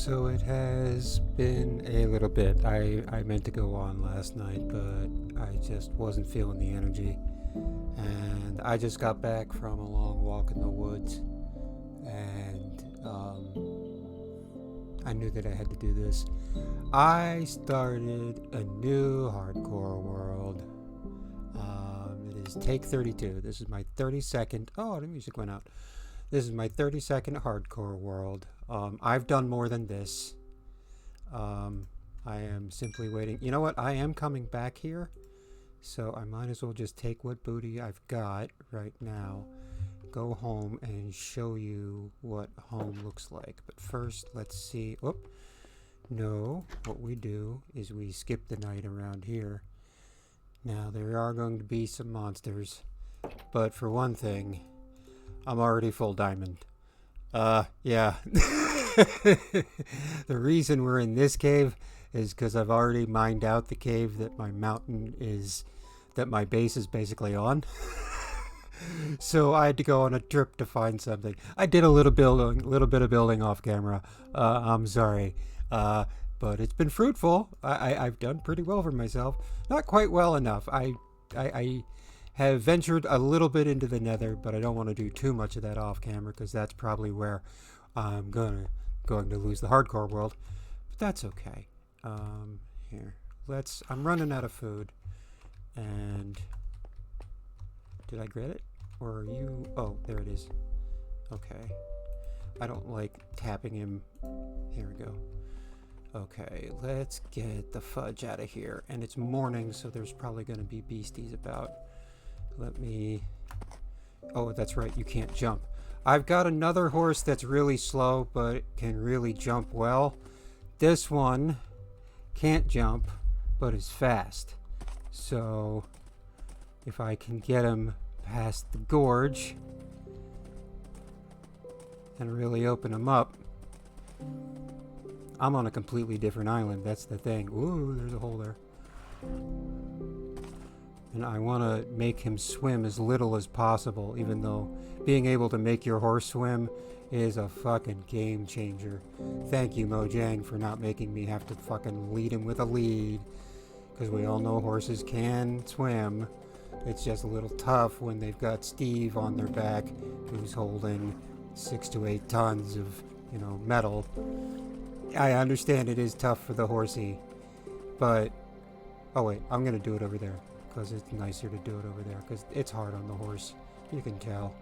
So it has been a little bit. I meant to go on last night, but I just wasn't feeling the energy. And I just got back from a long walk in the woods, and I knew that I had to do this. I started a new hardcore world. It is take 32. This is my 32nd. Oh, the music went out. This is my 32nd hardcore world. I've done more than this. I am simply waiting. You know what? I am coming back here, so I might as well just take what booty I've got right now, go home and show you what home looks like. But first, let's see. Whoop. No, what we do is we skip the night around here. Now, there are going to be some monsters, but for one thing, I'm already full diamond. Yeah. The reason we're in this cave is because I've already mined out the cave that my my base is basically on. So I had to go on a trip to find something. I did a little bit of building off camera. I'm sorry. But it's been fruitful. I've done pretty well for myself. Not quite well enough. I have ventured a little bit into the nether, but I don't want to do too much of that off camera because that's probably where I'm going to lose the hardcore world. But that's okay. Here, I'm running out of food. And did I get it? Or are you? Oh, there it is. Okay. I don't like tapping him. Here we go. Okay, let's get the fudge out of here. And it's morning, so there's probably going to be beasties about. Let me... Oh, that's right, you can't jump. I've got another horse that's really slow, but can really jump well. This one can't jump, but is fast. So, if I can get him past the gorge and really open him up, I'm on a completely different island. That's the thing. Ooh, there's a hole there. And I want to make him swim as little as possible, even though being able to make your horse swim is a fucking game changer. Thank you, Mojang, for not making me have to fucking lead him with a lead. Because we all know horses can swim. It's just a little tough when they've got Steve on their back, who's holding 6 to 8 tons of, metal. I understand it is tough for the horsey, but... Oh wait, I'm going to do it over there, because it's nicer to do it over there, because it's hard on the horse. You can tell.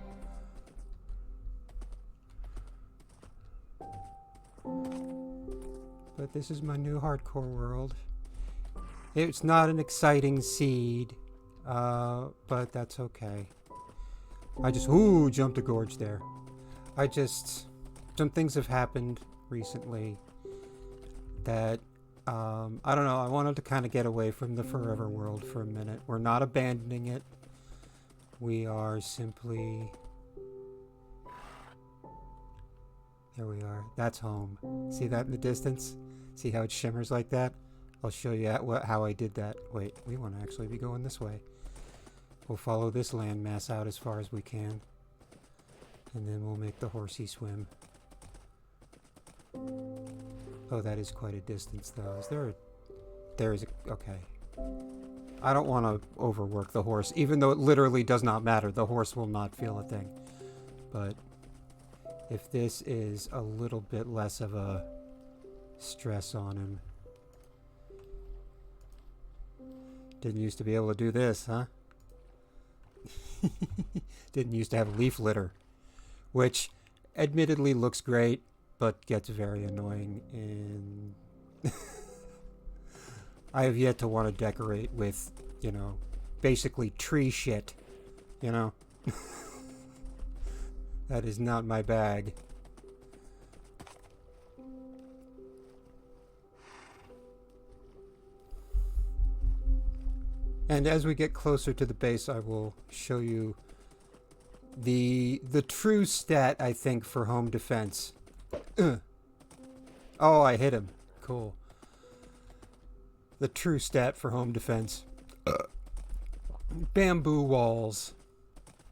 But this is my new hardcore world. It's not an exciting seed, but that's okay. I just, jumped a gorge there. Some things have happened recently that, I don't know, I wanted to kind of get away from the forever world for a minute. We're not abandoning it. We are simply... There we are. That's home. See that in the distance? See how it shimmers like that? I'll show you how I did that. Wait, we want to actually be going this way. We'll follow this landmass out as far as we can. And then we'll make the horsey swim. Oh, that is quite a distance, though. Okay. I don't want to overwork the horse, even though it literally does not matter. The horse will not feel a thing. But if this is a little bit less of a stress on him. Didn't used to be able to do this, huh? Didn't used to have leaf litter, which admittedly looks great, but gets very annoying in... I have yet to want to decorate with, basically tree shit, That is not my bag. And as we get closer to the base, I will show you the true stat, I think, for home defense. Oh, I hit him. Cool. The true stat for home defense. Bamboo walls.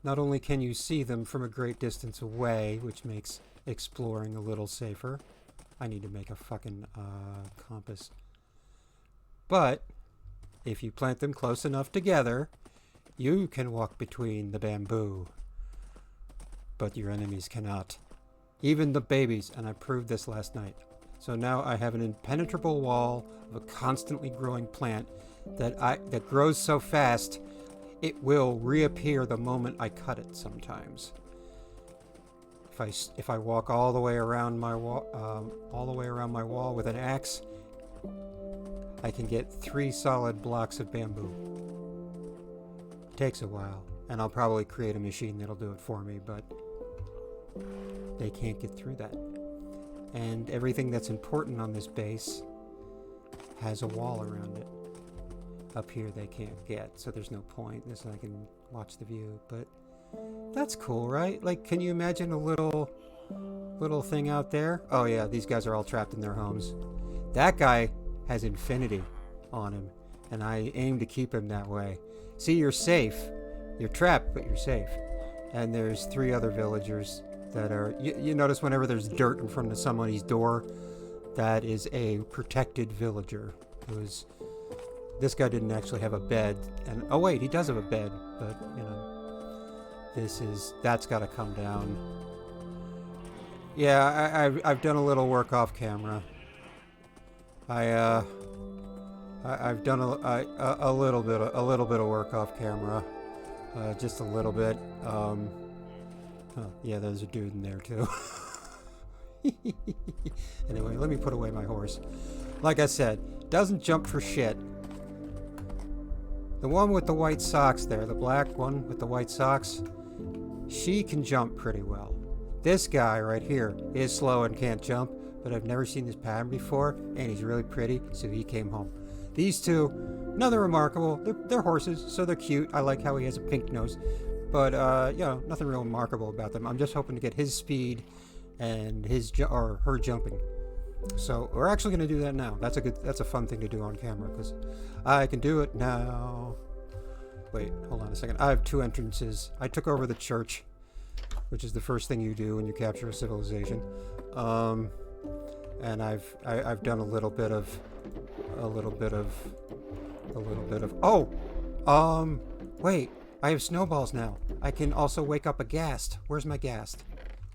Not only can you see them from a great distance away, which makes exploring a little safer, I need to make a fucking compass. But if you plant them close enough together, you can walk between the bamboo. But your enemies cannot. Even the babies, and I proved this last night. So now I have an impenetrable wall of a constantly growing plant that grows so fast it will reappear the moment I cut it sometimes. If I walk all the way around my wall with an axe, I can get 3 solid blocks of bamboo. It takes a while, and I'll probably create a machine that'll do it for me, but they can't get through that. And everything that's important on this base has a wall around it. Up here they can't get, so there's no point. This I can watch the view, but that's cool, right? Like, can you imagine a little thing out there? Oh yeah, these guys are all trapped in their homes. That guy has infinity on him, and I aim to keep him that way. See, you're safe. You're trapped, but you're safe. And there's 3 other villagers that are... You notice whenever there's dirt in front of somebody's door, that is a protected villager. This guy didn't actually have a bed, and oh wait, he does have a bed, but you know, that's got to come down. Yeah, I've done a little work off camera. I've done a little bit of work off camera, just a little bit. Oh, yeah, there's a dude in there too. Anyway, let me put away my horse. Like I said, doesn't jump for shit. The one with the white socks there, the black one with the white socks, she can jump pretty well. This guy right here is slow and can't jump, but I've never seen this pattern before, and he's really pretty, so he came home. These two, nothing remarkable. They're horses, so they're cute. I like how he has a pink nose, but you know, nothing real remarkable about them. I'm just hoping to get his speed and her jumping. So we're actually going to do that now. That's a fun thing to do on camera, because I can do it now. Wait, hold on a second. I have 2 entrances. I took over the church, which is the first thing you do when you capture a civilization. And I've done a little bit of. Oh, wait. I have snowballs now. I can also wake up a ghast. Where's my ghast?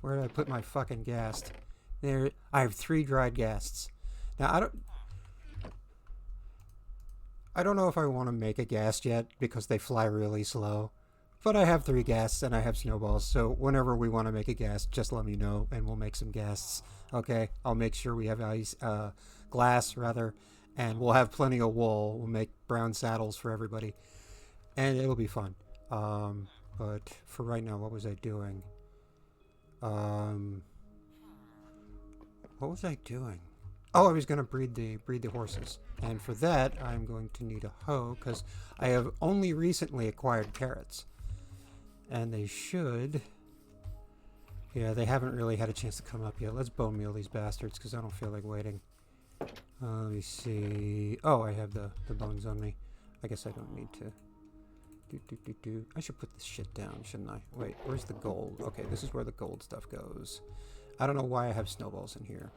Where did I put my fucking ghast? There, I have 3 dried ghasts. Now I don't know if I want to make a ghast yet because they fly really slow. But I have 3 ghasts and I have snowballs, so whenever we want to make a ghast, just let me know and we'll make some ghasts. Okay, I'll make sure we have glass rather, and we'll have plenty of wool. We'll make brown saddles for everybody, and it'll be fun. But for right now, what was I doing? What was I doing? Oh, I was going to breed the horses. And for that, I'm going to need a hoe, because I have only recently acquired carrots. And they should... Yeah, they haven't really had a chance to come up yet. Let's bone meal these bastards, because I don't feel like waiting. Let me see... Oh, I have the bones on me. I guess I don't need to... I should put this shit down, shouldn't I? Wait, where's the gold? Okay, this is where the gold stuff goes. I don't know why I have snowballs in here.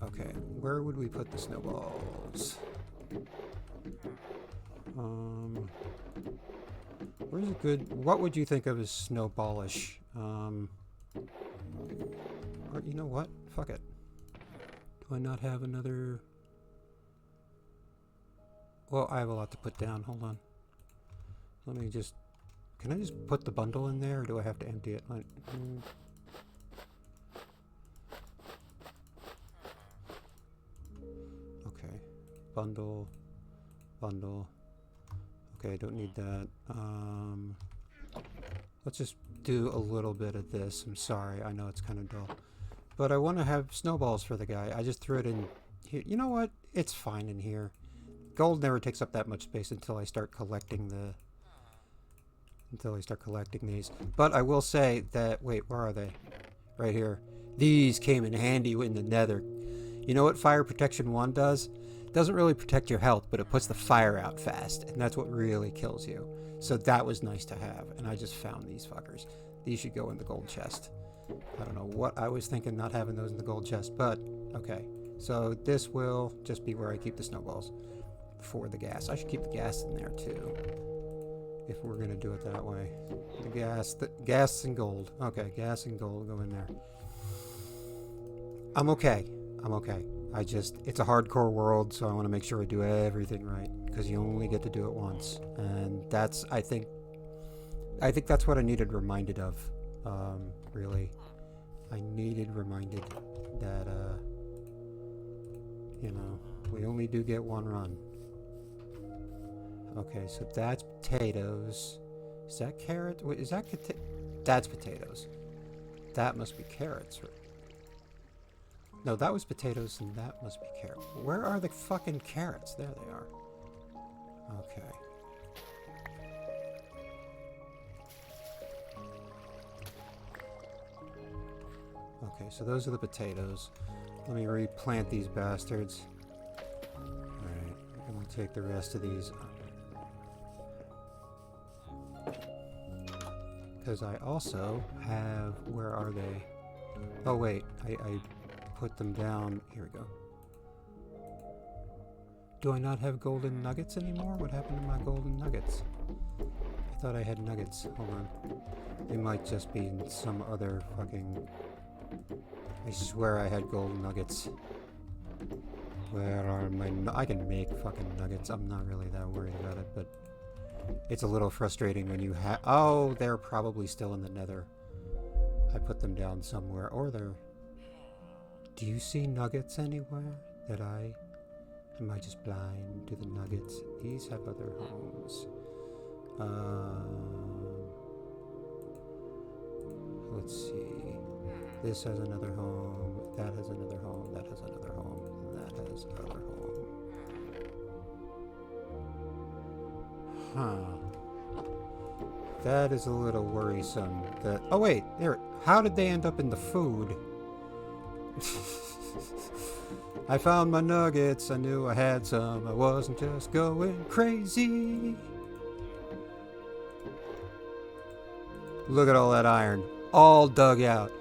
Okay, where would we put the snowballs? Where's a good... What would you think of as snowballish? Or you know what? Fuck it. Do I not have another... Well, I have a lot to put down. Hold on. Let me just... Can I just put the bundle in there, or do I have to empty it? Okay. Bundle. Okay, I don't need that. Let's just do a little bit of this. I'm sorry, I know it's kind of dull. But I want to have snowballs for the guy. I just threw it in here. You know what? It's fine in here. Gold never takes up that much space until I start collecting these. But I will say that... Wait, where are they? Right here. These came in handy in the nether. You know what Fire Protection 1 does? It doesn't really protect your health, but it puts the fire out fast, and that's what really kills you. So that was nice to have, and I just found these fuckers. These should go in the gold chest. I don't know what I was thinking not having those in the gold chest, but okay. So this will just be where I keep the snowballs for the gas. I should keep the gas in there too, if we're gonna do it that way. The gas and gold. Okay, gas and gold go in there. I'm okay. It's a hardcore world, so I want to make sure I do everything right, because you only get to do it once, and that's, I think that's what I needed reminded of, really. I needed reminded that, you know, we only do get one run. Okay, so that's potatoes. Is that carrot? Wait, is that that's potatoes. That must be carrots, right? No, that was potatoes, and that must be carrots. Where are the fucking carrots? There they are. Okay. Okay, so those are the potatoes. Let me replant these bastards. Alright, I'm gonna take the rest of these. Because I also have... Where are they? Oh wait, I put them down. Here we go. Do I not have golden nuggets anymore? What happened to my golden nuggets? I thought I had nuggets. Hold on. They might just be in some other fucking... I swear I had golden nuggets. Where are my... I can make fucking nuggets. I'm not really that worried about it, but... It's a little frustrating when you have... Oh, they're probably still in the nether. I put them down somewhere. Or they're... Do you see nuggets anywhere? Am I just blind to the nuggets? These have other homes. Let's see. This has another home. That has another home. That has another home. And that has another home. Huh. That is a little worrisome. Oh wait, there. How did they end up in the food? I found my nuggets. I knew I had some. I wasn't just going crazy. Look at all that iron. All dug out.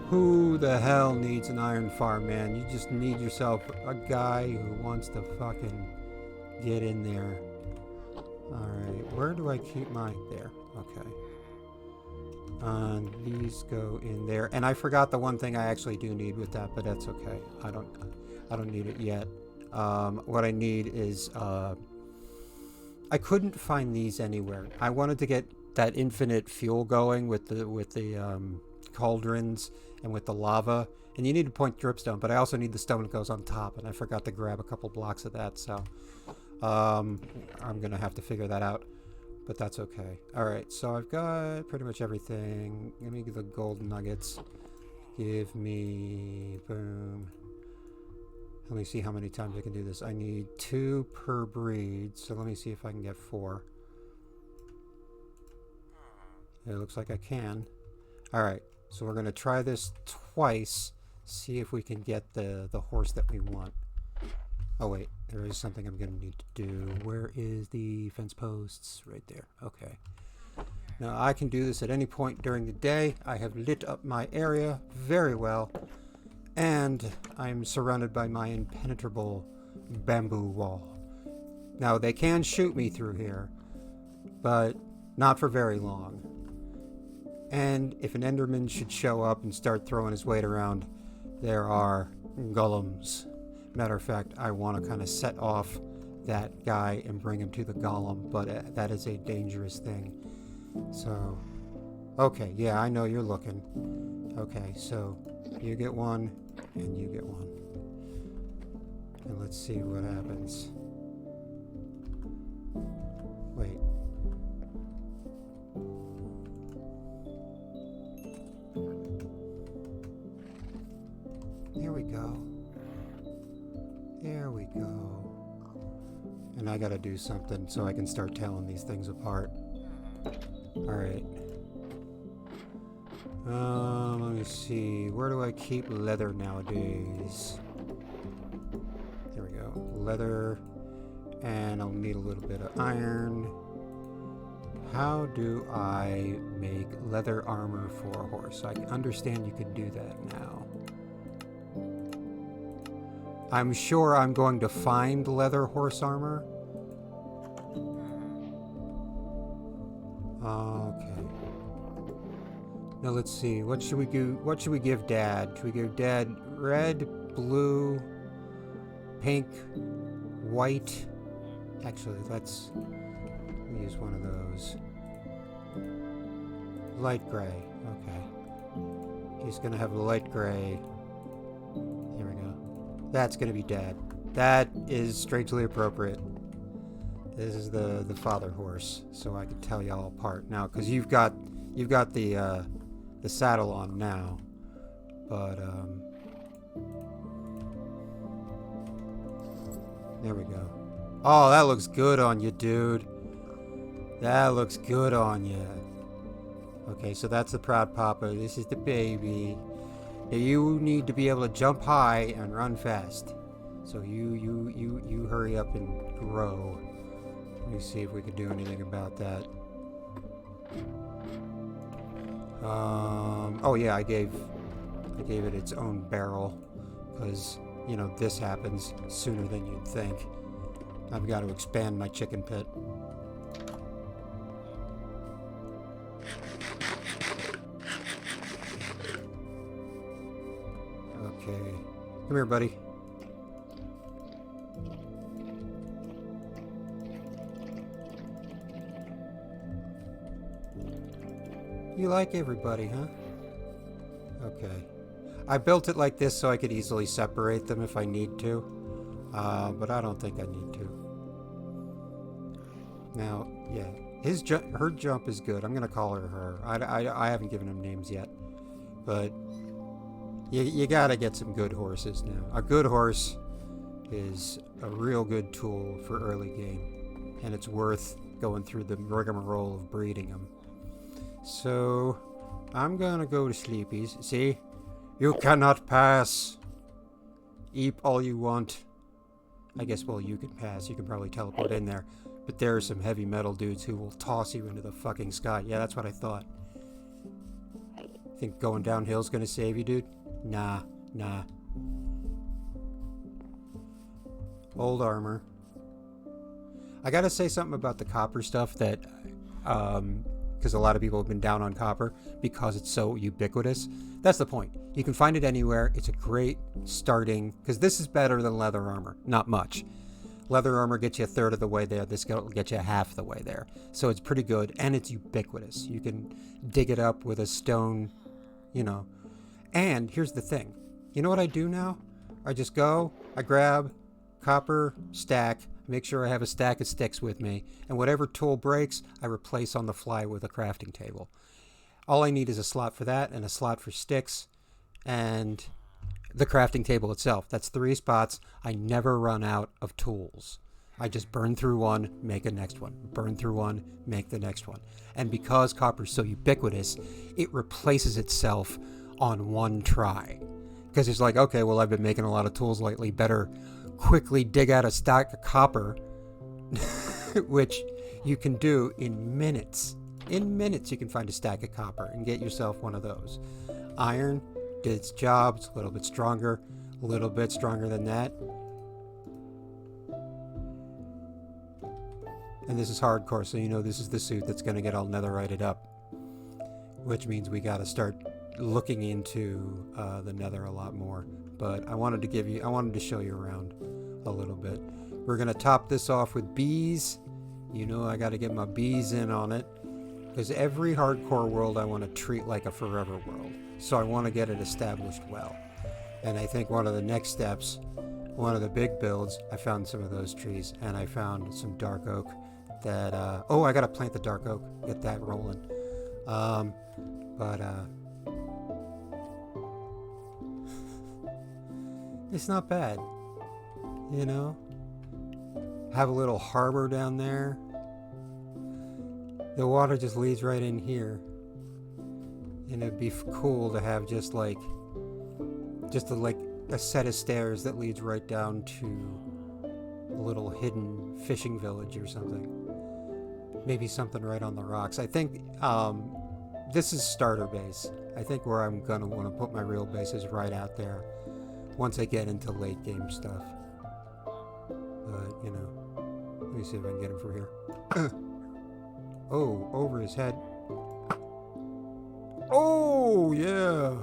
Who the hell needs an iron farm, man? You just need yourself a guy who wants to fucking get in there. Alright, where do I keep my... There, okay. These go in there. And I forgot the one thing I actually do need with that, but that's okay. I don't need it yet. What I need is... I couldn't find these anywhere. I wanted to get that infinite fuel going with the cauldrons and with the lava. And you need a point dripstone, but I also need the stone that goes on top, and I forgot to grab a couple blocks of that, so... I'm gonna have to figure that out, but that's okay. Alright, so I've got pretty much everything. Give me the gold nuggets. Give me... Boom. Let me see how many times I can do this. I need 2 per breed, so let me see if I can get 4. It looks like I can. Alright, so we're gonna try this twice, see if we can get the horse that we want. Oh wait, there is something I'm going to need to do. Where is the fence posts? Right there. Okay. Now I can do this at any point during the day. I have lit up my area very well. And I'm surrounded by my impenetrable bamboo wall. Now they can shoot me through here, but not for very long. And if an Enderman should show up and start throwing his weight around, there are golems. Matter of fact, I want to kind of set off that guy and bring him to the golem, but that is a dangerous thing. So, okay, yeah, I know you're looking. Okay, so you get one, and you get one. And let's see what happens. Wait. There we go. There we go. And I gotta do something so I can start telling these things apart. Alright. Let me see. Where do I keep leather nowadays? There we go. Leather. And I'll need a little bit of iron. How do I make leather armor for a horse? I understand you can do that now. I'm sure I'm going to find leather horse armor. Okay. Now let's see. What should we do? What should we give Dad? Should we give Dad red, blue, pink, white? Actually, let's use one of those. Light gray. Okay. He's gonna have a light gray. Here we go. That's gonna be Dad. That is strangely appropriate. This is the father horse, so I can tell y'all apart now, because you've got the saddle on now, but there we go. Oh, that looks good on you, dude. That looks good on you. Okay, so that's the proud papa. This is the baby. Now you need to be able to jump high and run fast. So you hurry up and grow. Let me see if we can do anything about that. Oh yeah, I gave it its own barrel, because you know this happens sooner than you'd think. I've got to expand my chicken pit. Okay, come here, buddy. You like everybody, huh? Okay. I built it like this so I could easily separate them if I need to. But I don't think I need to. Now, yeah. Her jump is good. I'm going to call her her. I haven't given them names yet. But you got to get some good horses now. A good horse is a real good tool for early game. And it's worth going through the rigmarole of breeding them. So, I'm gonna go to Sleepy's. See? You cannot pass! Eep all you want. I guess, well, you can pass. You can probably teleport in there. But there are some heavy metal dudes who will toss you into the fucking sky. Yeah, that's what I thought. Think going downhill's gonna save you, dude? Nah. Old armor. I gotta say something about the copper stuff that, because a lot of people have been down on copper because it's so ubiquitous. That's the point. You can find it anywhere. It's a great starting, because this is better than leather armor. Not much. Leather armor gets you a third of the way there. This will get you half the way there. So it's pretty good, and it's ubiquitous. You can dig it up with a stone, you know. And here's the thing. You know what I do now? I just go, I grab copper stack, make sure I have a stack of sticks with me, and whatever tool breaks, I replace on the fly with a crafting table. All I need is a slot for that, and a slot for sticks, and the crafting table itself. That's 3 spots. I never run out of tools. I just burn through one, make a next one. Burn through one, make the next one. And because copper's so ubiquitous, it replaces itself on one try. Because it's like, okay, well, I've been making a lot of tools lately. Better quickly dig out a stack of copper, which you can do in minutes. In minutes, you can find a stack of copper and get yourself one of those. Iron did its job. It's a little bit stronger than that. And this is hardcore, so you know this is the suit that's going to get all netherrited up. Which means we got to start looking into the nether a lot more. But I wanted to show you around a little bit. We're going to top this off with bees. You know I got to get my bees in on it. Because every hardcore world I want to treat like a forever world. So I want to get it established well. And I think one of the next steps, one of the big builds, I found some of those trees. And I found some dark oak that, I got to plant the dark oak. Get that rolling. It's not bad. You know? Have a little harbor down there. The water just leads right in here. And it'd be cool to have just a set of stairs that leads right down to a little hidden fishing village or something. maybe something right on the rocks. I think this is starter base. I think where I'm going to want to put my real base is right out there once I get into late game stuff. But, you know, let me see if I can get him from here. Oh, over his head. Oh, yeah.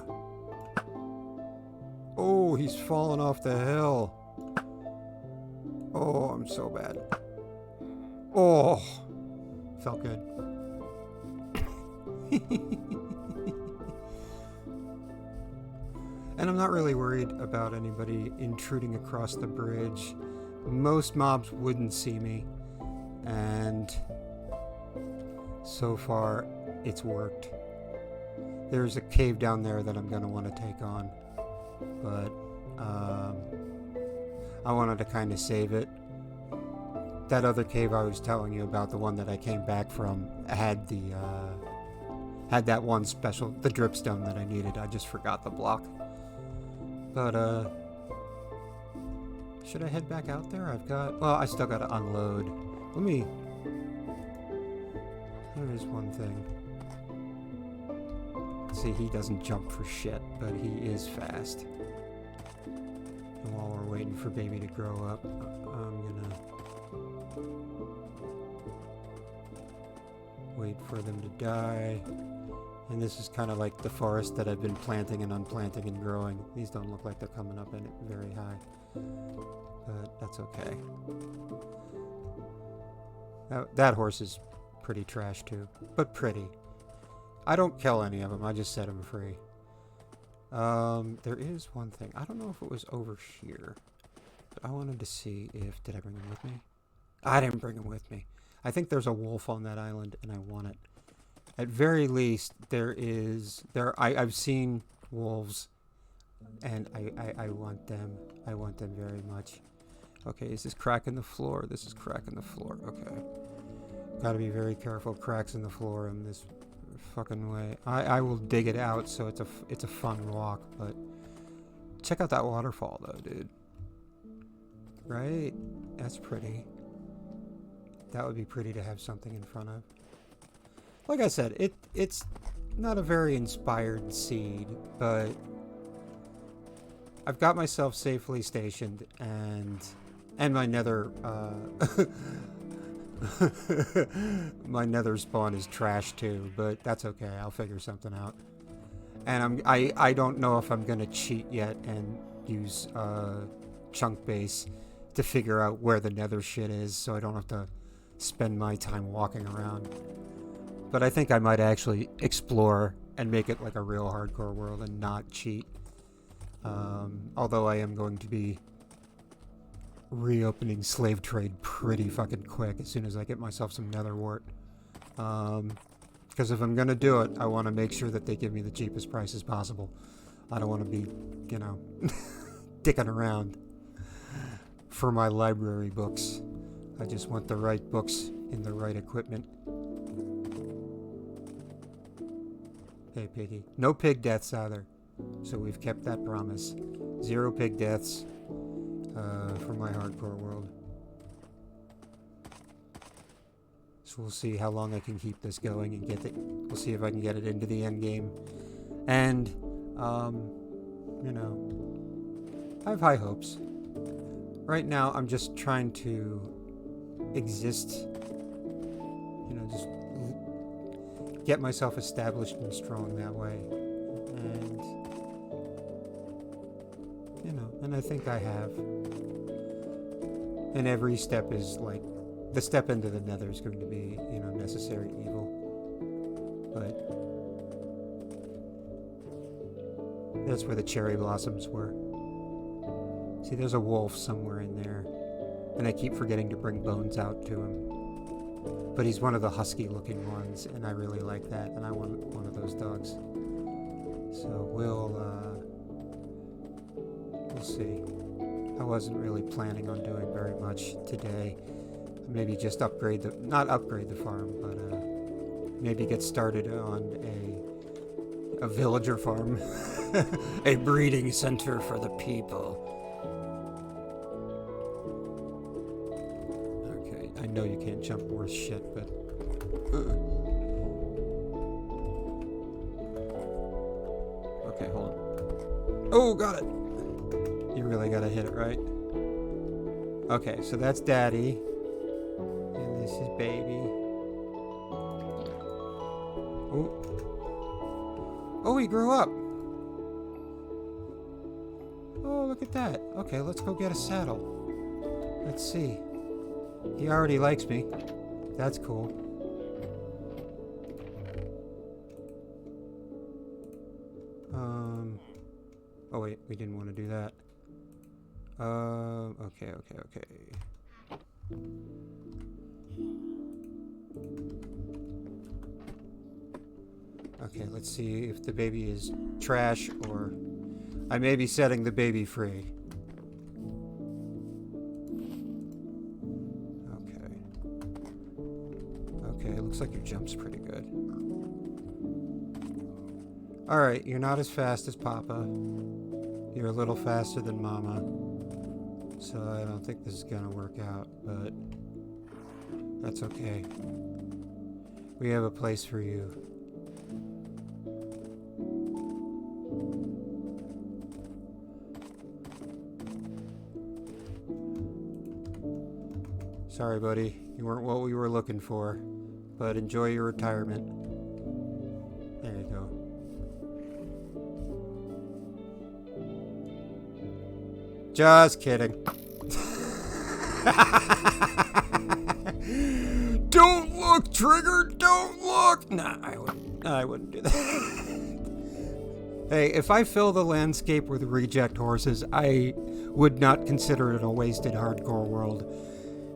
Oh, he's falling off the hill. Oh, I'm so bad. Oh, felt good. And I'm not really worried about anybody intruding across the bridge. Most mobs wouldn't see me, and so far it's worked. There's a cave down there that I'm going to want to take on, but I wanted to kind of save it. That other cave I was telling you about, the one that I came back from, had that one special, the dripstone that I needed. I just forgot the block. But should I head back out there? I still got to unload. There is one thing. See, he doesn't jump for shit, but he is fast. And while we're waiting for baby to grow up, I'm gonna wait for them to die. And this is kind of like the forest that I've been planting and unplanting and growing. These don't look like they're coming up in it very high, but that's okay. That horse is pretty trash too, but pretty. I don't kill any of them, I just set them free. There is one thing. I don't know if it was over here, but I wanted to see if... Did I bring him with me? I didn't bring him with me. I think there's a wolf on that island, and I want it. At very least, I've seen wolves, and I want them. I want them very much. Okay, is this crack in the floor? This is crack in the floor. Okay. Gotta be very careful. Cracks in the floor in this fucking way. I will dig it out so it's a fun walk, but check out that waterfall though, dude. Right? That's pretty. That would be pretty to have something in front of. Like I said, it's not a very inspired seed, but I've got myself safely stationed, and my nether my nether spawn is trash too, but that's okay. I'll figure something out. And I don't know if I'm gonna cheat yet and use chunk base to figure out where the nether shit is, so I don't have to spend my time walking around. But I think I might actually explore and make it like a real hardcore world and not cheat. Although I am going to be reopening slave trade pretty fucking quick as soon as I get myself some nether wart. Because if I'm going to do it, I want to make sure that they give me the cheapest prices possible. I don't want to be, you know, dicking around for my library books. I just want the right books in the right equipment. Hey, piggy. No pig deaths either. So we've kept that promise. 0 pig deaths for my hardcore world. So we'll see how long I can keep this going and get it. We'll see if I can get it into the end game. And, you know, I have high hopes. Right now, I'm just trying to exist, you know, just get myself established and strong that way. And, you know, and I think I have. And every step is like, the step into the nether is going to be, you know, necessary evil. But that's where the cherry blossoms were. See, there's a wolf somewhere in there. And I keep forgetting to bring bones out to him. But he's one of the husky-looking ones, and I really like that, and I want one of those dogs. So we'll see. I wasn't really planning on doing very much today. Maybe just not upgrade the farm, but maybe get started on a villager farm. A breeding center for the people. I know you can't jump worth shit, but Okay, hold on. Oh, got it. You really gotta hit it right. Okay, so that's Daddy. And this is Baby. Oh. Oh, he grew up. Oh, look at that. Okay, let's go get a saddle. Let's see. He already likes me. That's cool. Oh wait, we didn't want to do that. Okay. Okay, let's see if the baby is trash or I may be setting the baby free. Okay, it looks like your jump's pretty good. Alright, you're not as fast as Papa. You're a little faster than Mama. So I don't think this is gonna work out, but that's okay. We have a place for you. Sorry, buddy. You weren't what we were looking for, but enjoy your retirement. There you go. Just kidding. Don't look, Trigger! Don't look! Nah, I wouldn't do that. Hey, if I fill the landscape with reject horses, I would not consider it a wasted hardcore world.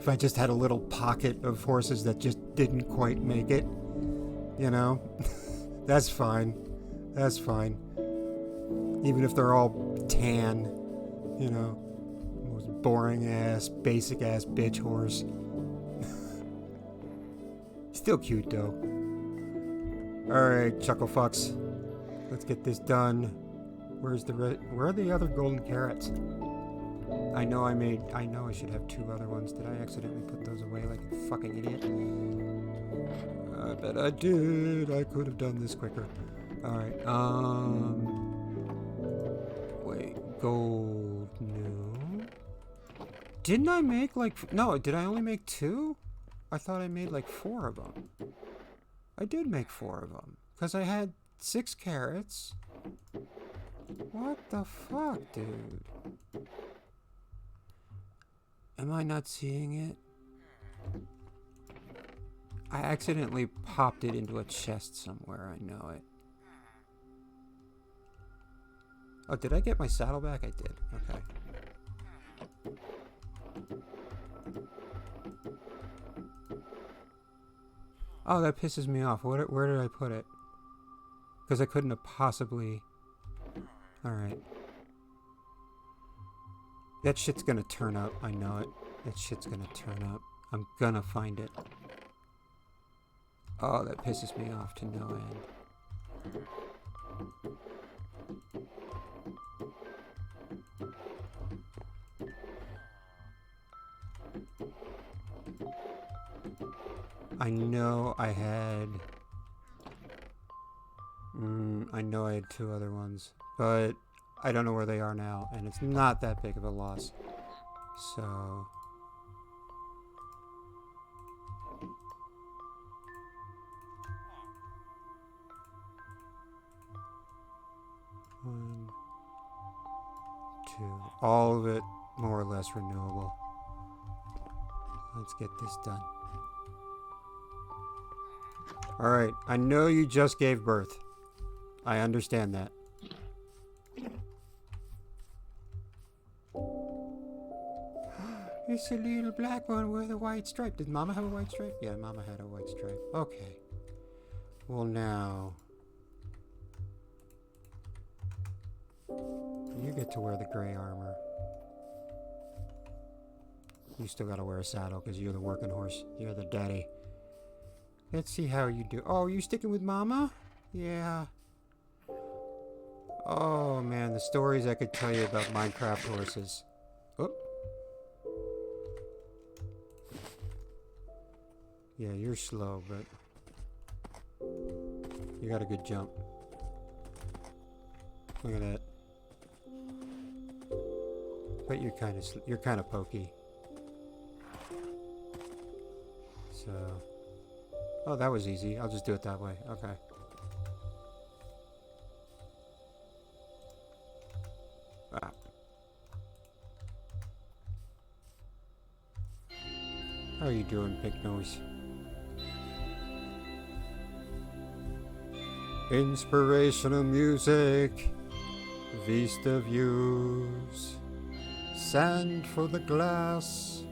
If I just had a little pocket of horses that just didn't quite make it, you know? That's fine. That's fine. Even if they're all tan, you know? Most boring ass, basic ass bitch horse. Still cute though. Alright, chuckle fucks. Let's get this done. Where are the other golden carrots? I know I should have 2 other ones. Did I accidentally put those away like a fucking idiot? I bet I did. I could have done this quicker. Alright, wait, gold, no. Didn't I make like, no, did I only make 2? I thought I made like 4 of them. I did make 4 of them. Because I had 6 carrots. What the fuck, dude? Am I not seeing it? I accidentally popped it into a chest somewhere, I know it. Oh, did I get my saddle back? I did, okay. Oh, that pisses me off. Where did I put it? Because I couldn't have possibly... Alright. That shit's gonna turn up. I know it. That shit's gonna turn up. I'm gonna find it. Oh, that pisses me off to no end. I know I had... I know I had 2 other ones, but I don't know where they are now, and it's not that big of a loss. So... One, 2. All of it more or less renewable. Let's get this done. Alright, I know you just gave birth. I understand that. It's a little black one with a white stripe. Did Mama have a white stripe? Yeah, Mama had a white stripe. Okay. Well, now... You get to wear the gray armor. You still gotta wear a saddle because you're the working horse. You're the daddy. Let's see how you do. Oh, you sticking with Mama? Yeah. Oh man, the stories I could tell you about Minecraft horses. Oop. Yeah, you're slow, but You got a good jump. Look at that. But you're kind of pokey. So, oh, that was easy. I'll just do it that way. Okay. Ah. How are you doing, Pink Nose? Inspirational music, Vista views, sand for the glass,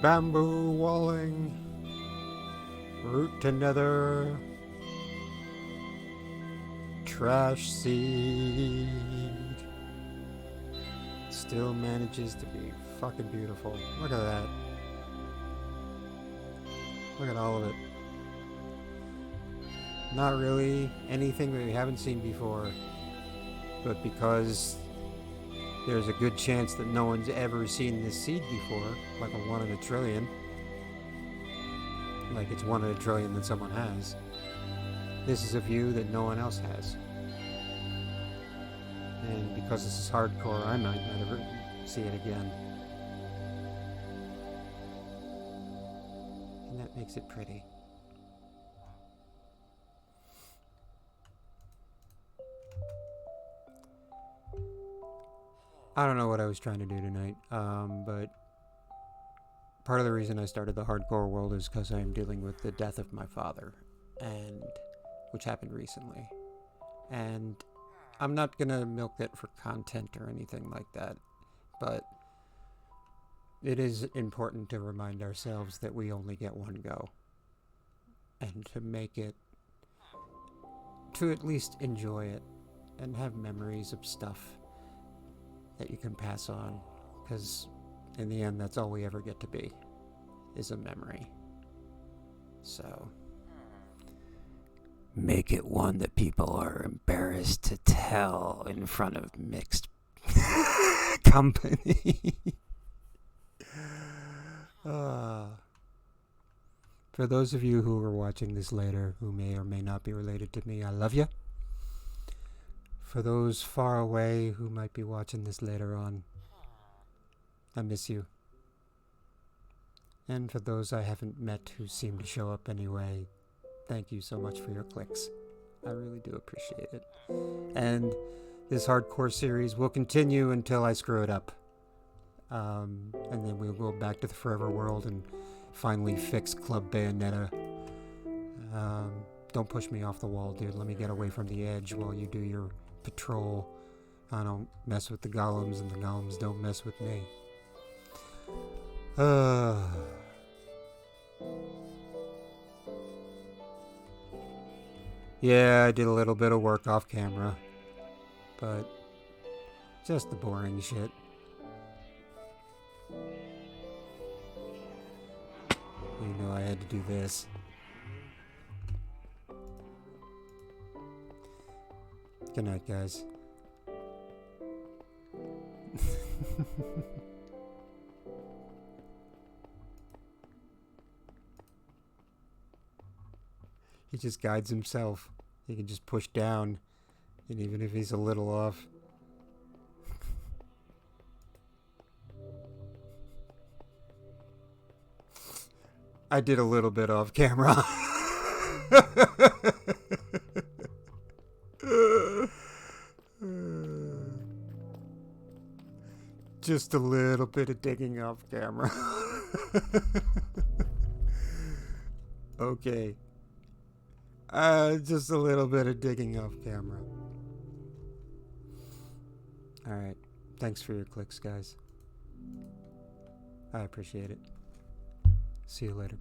bamboo walling, root to nether, trash seed. Still manages to be fucking beautiful. Look at that. Look at all of it. Not really anything that we haven't seen before, but because there's a good chance that no one's ever seen this seed before, like a 1 in a trillion, like it's 1 in a trillion that someone has, this is a view that no one else has. And because this is hardcore, I might not ever see it again. And that makes it pretty. I don't know what I was trying to do tonight, but part of the reason I started the hardcore world is because I am dealing with the death of my father, and which happened recently. And I'm not gonna milk it for content or anything like that, but it is important to remind ourselves that we only get one go, and to make it, to at least enjoy it, and have memories of stuff that you can pass on, because in the end that's all we ever get to be, is a memory. So make it one that people are embarrassed to tell in front of mixed company. For those of you who are watching this later, who may or may not be related to me, I love you. For those far away who might be watching this later on, I miss you. And for those I haven't met who seem to show up anyway, thank you so much for your clicks. I really do appreciate it. And this hardcore series will continue until I screw it up. And then we'll go back to the Forever World and finally fix Club Bayonetta. Don't push me off the wall, dude. Let me get away from the edge while you do your patrol. I don't mess with the golems, and the golems don't mess with me. Yeah, I did a little bit of work off camera, but just the boring shit. You know I had to do this. Good night, guys. He just guides himself. He can just push down, and even if he's a little off. I did a little bit off camera. Just a little bit of digging off camera. Okay. Just a little bit of digging off camera. Alright. Thanks for your clicks, guys. I appreciate it. See you later.